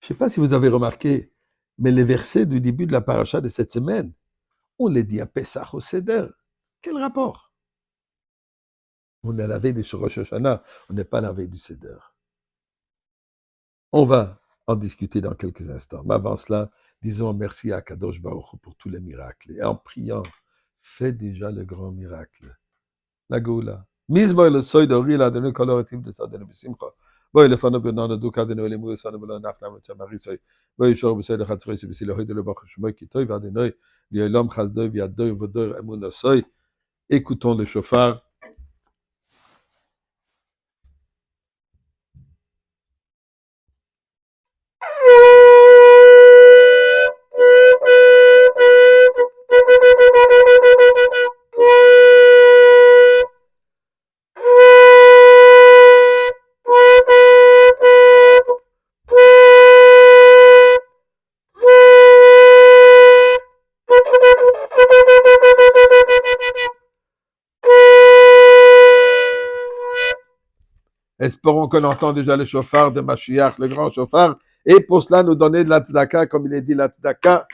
Je ne sais pas si vous avez remarqué, mais les versets du début de la paracha de cette semaine, on les dit à Pessah au Seder. Quel rapport? On est à la veille du Rosh Hashanah, on n'est pas à la veille du Seder. On va en discuter dans quelques instants. Mais avant cela, disons merci à Kadosh Baruch Hu pour tous les miracles. Et en priant, fais déjà le grand miracle. La Goula. Mizmo le soy de Rila de Nikoloratim de Sadene Bisimcha. Boy le fano benana duka de Noël Moué Sana Bela Nafna Matamari Soy. Boy Shor Besed Khatsri Sibisi le Hoy de le Bach Shmoy Kitoy Vadenoy. L'Olam Khazdoy Viadoy Vodoy Amun Soy. Écoutons le chauffard. Espérons qu'on entend déjà le chauffard de Mashiach, le grand chauffard, et pour cela nous donner de la tzedaka, comme il est dit, la tzedaka,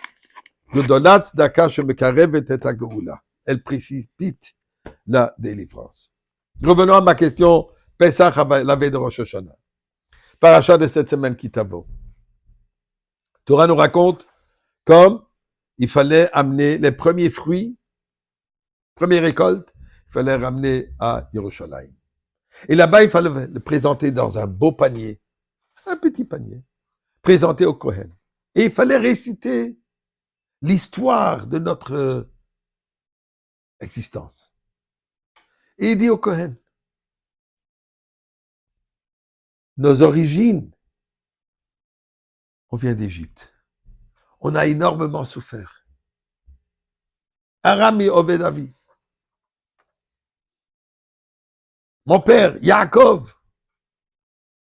nous donne la tzedaka, shemekarev et tetagoula. Elle précipite la délivrance. Revenons à ma question, Pesach, la veille de Rosh Hashanah. Paracha de cette semaine qui t'avoue. Torah nous raconte comme il fallait amener les premiers fruits, première récolte, il fallait ramener à Yerushalayim. Et là-bas, il fallait le présenter dans un beau panier, un petit panier, présenté au Kohen. Et il fallait réciter l'histoire de notre existence. Et il dit au Kohen, nos origines, on vient d'Égypte. On a énormément souffert. Aram et Ovedavi. Mon père, Yaakov,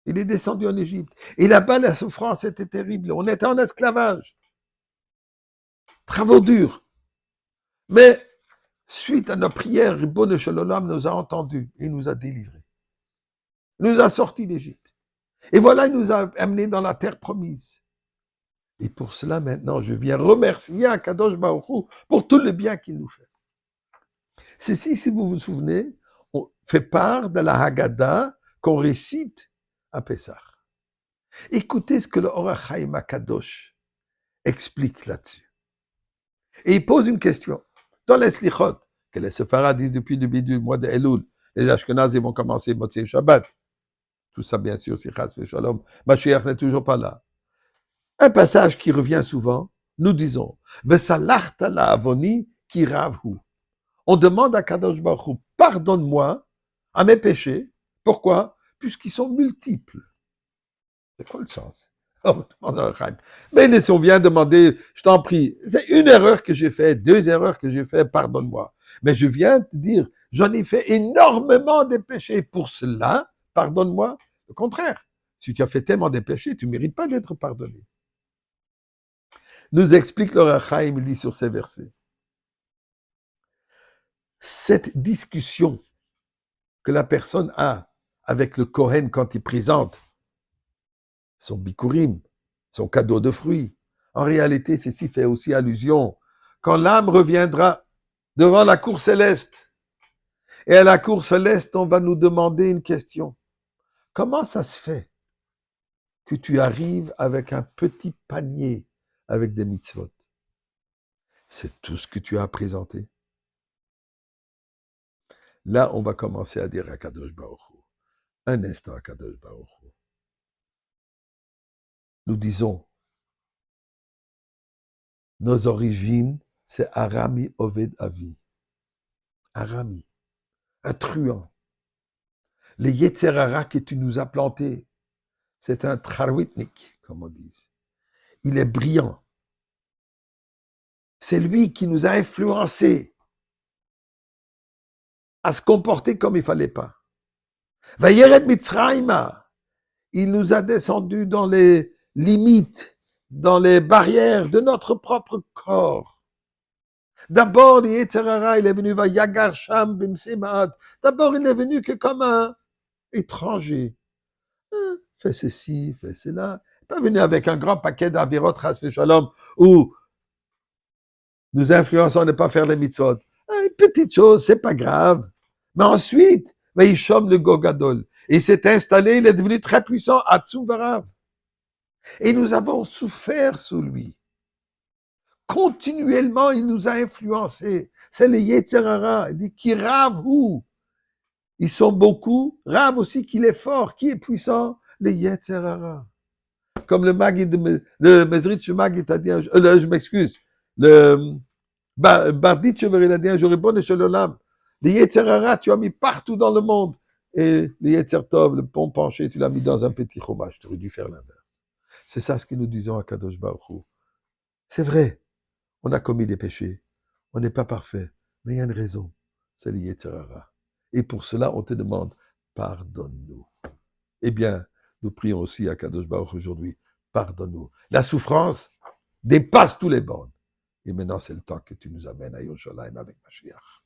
il est descendu en Égypte. Et là-bas, la souffrance était terrible. On était en esclavage. Travaux durs. Mais, suite à nos prières, Ribono Shel Olam nous a entendus et nous a délivrés. Il nous a sortis d'Égypte. Et voilà, il nous a amenés dans la terre promise. Et pour cela, maintenant, je viens remercier Kadosh Baruch Hu pour tout le bien qu'il nous fait. Ceci, si vous vous souvenez, on fait part de la Haggadah qu'on récite à Pessah. Écoutez ce que le Or HaChaim HaKadosh explique là-dessus. Et il pose une question. Dans les Slichot, que les Sephards disent depuis le début du mois de Elul, les Ashkenazes vont commencer Motzei Shabbat. Tout ça, bien sûr, c'est Chas V'Shalom. Mashiach n'est toujours pas là. Un passage qui revient souvent, nous disons, V'salachta la'avoni ki ravhu. On demande à Kadosh Baruch Hu, pardonne-moi à mes péchés. Pourquoi? Puisqu'ils sont multiples. C'est quoi le sens? Mais si on vient demander, je t'en prie, c'est une erreur que j'ai faite, 2 erreurs que j'ai faites, pardonne-moi. Mais je viens te dire, j'en ai fait énormément de péchés. Pour cela, pardonne-moi. Le contraire, si tu as fait tellement de péchés, tu ne mérites pas d'être pardonné. Nous explique le Or HaChaim, il dit sur ces versets. Cette discussion que la personne a avec le Kohen quand il présente son bikurim, son cadeau de fruits, en réalité, ceci fait aussi allusion quand l'âme reviendra devant la cour céleste. Et à la cour céleste, on va nous demander une question. Comment ça se fait que tu arrives avec un petit panier avec des mitzvot? C'est tout ce que tu as présenté. Là, on va commencer à dire à Kadosh Baruch Hu. Un instant à Kadosh Baruch Hu. Nous disons, nos origines, c'est Arami Oved Avi. Arami, un truand. Les Yetzerara que tu nous as plantés, c'est un Tharwitnik, comme on dit. Il est brillant. C'est lui qui nous a influencés à se comporter comme il ne fallait pas. Vayered Mitzrayma, il nous a descendus dans les limites, dans les barrières de notre propre corps. D'abord, il est venu, Vayagar Sham Bimsemat. D'abord, il est venu que comme un étranger. Fais ceci, fais cela. Pas venu avec un grand paquet d'avirot, ras shalom, où nous influençons à ne pas faire les mitzvot. Une petite chose, c'est pas grave. Mais ensuite, il chôme le Gogadol. Il s'est installé, il est devenu très puissant, Atsuvarav. Et nous avons souffert sous lui. Continuellement, il nous a influencés. C'est les Yetzerara. Il dit, qui rave où? Ils sont beaucoup. Rave aussi qu'il est fort. Qui est puissant? Les Yetzerara. Comme le Magid, le Mezritch Magid a dit, je m'excuse, le Barditch il a dit un jour, bon Shalom. Les Yetzerara, tu as mis partout dans le monde. Et les Yetzertov, le pont penché, tu l'as mis dans un petit chômage. Tu aurais dû faire l'inverse. C'est ça ce que nous disons à Kadosh Baruch Hu. C'est vrai. On a commis des péchés. On n'est pas parfait. Mais il y a une raison. C'est le Yetzirara. Et pour cela, on te demande, pardonne-nous. Eh bien, nous prions aussi à Kadosh Baruch aujourd'hui, pardonne-nous. La souffrance dépasse tous les bornes. Et maintenant, c'est le temps que tu nous amènes à Yerushalayim avec Mashiach.